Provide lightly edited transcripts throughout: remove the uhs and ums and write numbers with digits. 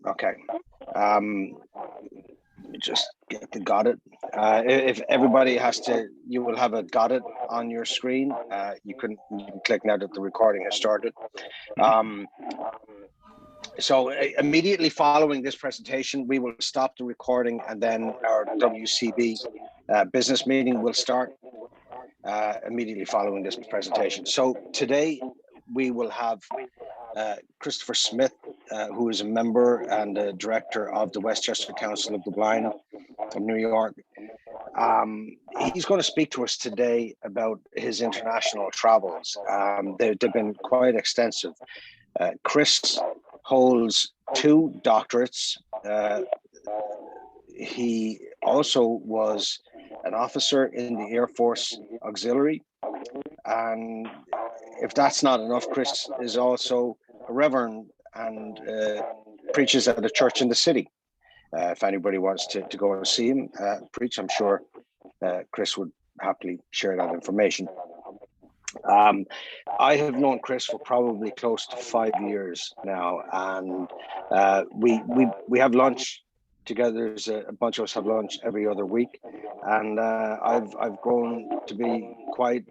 Okay. Let me just get the got it. If everybody has to, you will have a got it on your screen. You can click now that the recording has started. So immediately following this presentation, we will stop the recording, and then our WCB business meeting will start immediately following this presentation. So today we will have Christopher Smith, who is a member and a director of the Westchester Council of the Blind of New York. He's going to speak to us today about his international travels. They've been quite extensive. Chris holds 2 doctorates. He also was an officer in the Air Force Auxiliary. And if that's not enough, Chris is also a reverend and preaches at a church in the city. If anybody wants to go and see him preach, I'm sure Chris would happily share that information. I have known Chris for probably close to 5 years now, and we have lunch together. There's a bunch of us have lunch every other week, and I've grown to be quite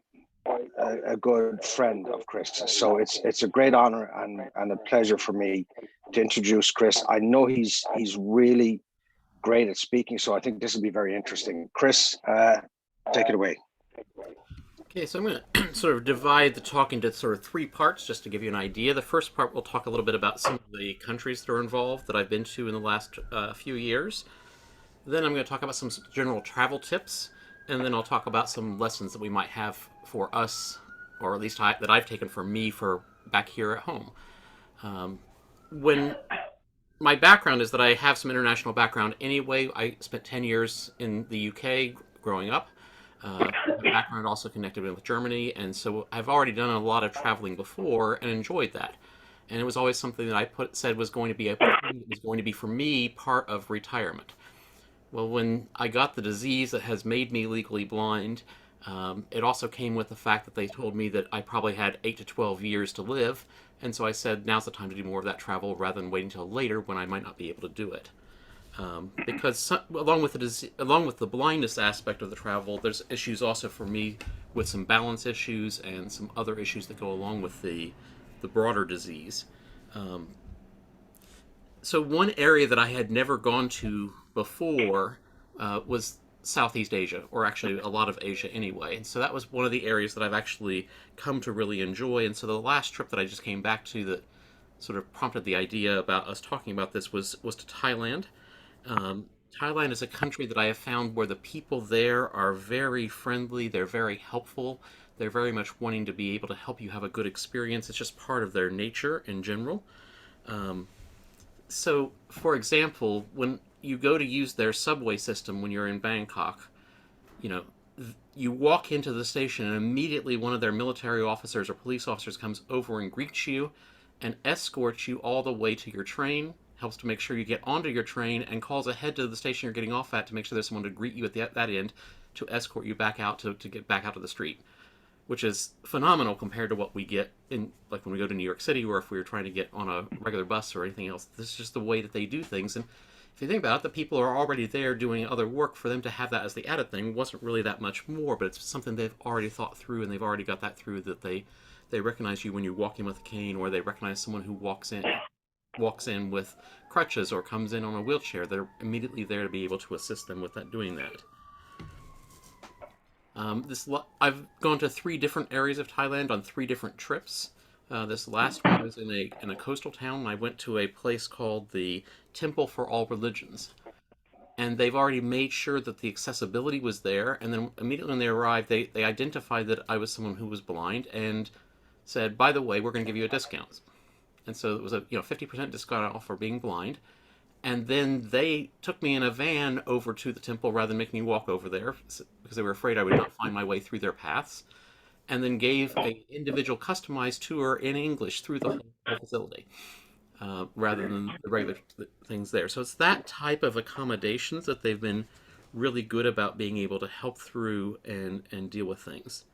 a good friend of Chris. So it's a great honor and a pleasure for me to introduce Chris. I know he's really great at speaking, so I think this will be very interesting. Chris, take it away. Okay, so I'm going to sort of divide the talk into sort of 3 parts just to give you an idea. The first part, we'll talk a little bit about some of the countries that are involved that I've been to in the last few years. Then I'm going to talk about some general travel tips, and then I'll talk about some lessons that we might have for us, or at least that I've taken for me for back here at home. When my background is that I have some international background anyway. I spent 10 years in the UK growing up. My background also connected with Germany, and so I've already done a lot of traveling before and enjoyed that. And it was always something that I said was going to be for me part of retirement. Well, when I got the disease that has made me legally blind, it also came with the fact that they told me that I probably had 8 to 12 years to live, and so I said now's the time to do more of that travel rather than waiting until later when I might not be able to do it. Because along with the blindness aspect of the travel, there's issues also for me with some balance issues and some other issues that go along with the broader disease. So one area that I had never gone to before was Southeast Asia, or actually a lot of Asia anyway. And so that was one of the areas that I've actually come to really enjoy. And so the last trip that I just came back to that sort of prompted the idea about us talking about this was to Thailand. Thailand is a country that I have found where the people there are very friendly, they're very helpful, they're very much wanting to be able to help you have a good experience. It's just part of their nature in general. So, for example, when you go to use their subway system when you're in Bangkok, you know, you walk into the station and immediately one of their military officers or police officers comes over and greets you and escorts you all the way to your train, helps to make sure you get onto your train, and calls ahead to the station you're getting off at to make sure there's someone to greet you at that end to escort you back out to get back out to the street, which is phenomenal compared to what we get in, like, when we go to New York City, or if we were trying to get on a regular bus or anything else. This is just the way that they do things. And if you think about it, the people are already there doing other work. For them to have that as the added thing wasn't really that much more, but it's something they've already thought through, and they've already got that through, that they recognize you when you walk in with a cane, or they recognize someone who walks in with crutches or comes in on a wheelchair. They're immediately there to be able to assist them with that, doing that. I've gone to 3 different areas of Thailand on 3 different trips. This last one was in a coastal town, and I went to a place called the Temple for All Religions. And they've already made sure that the accessibility was there, and then immediately when they arrived, they identified that I was someone who was blind and said, by the way, we're going to give you a discount. And so it was a 50% discount off for being blind. And then they took me in a van over to the temple rather than making me walk over there, because they were afraid I would not find my way through their paths, and then gave an individual customized tour in English through the whole facility, rather than the regular things there. So it's that type of accommodations that they've been really good about being able to help through and deal with things.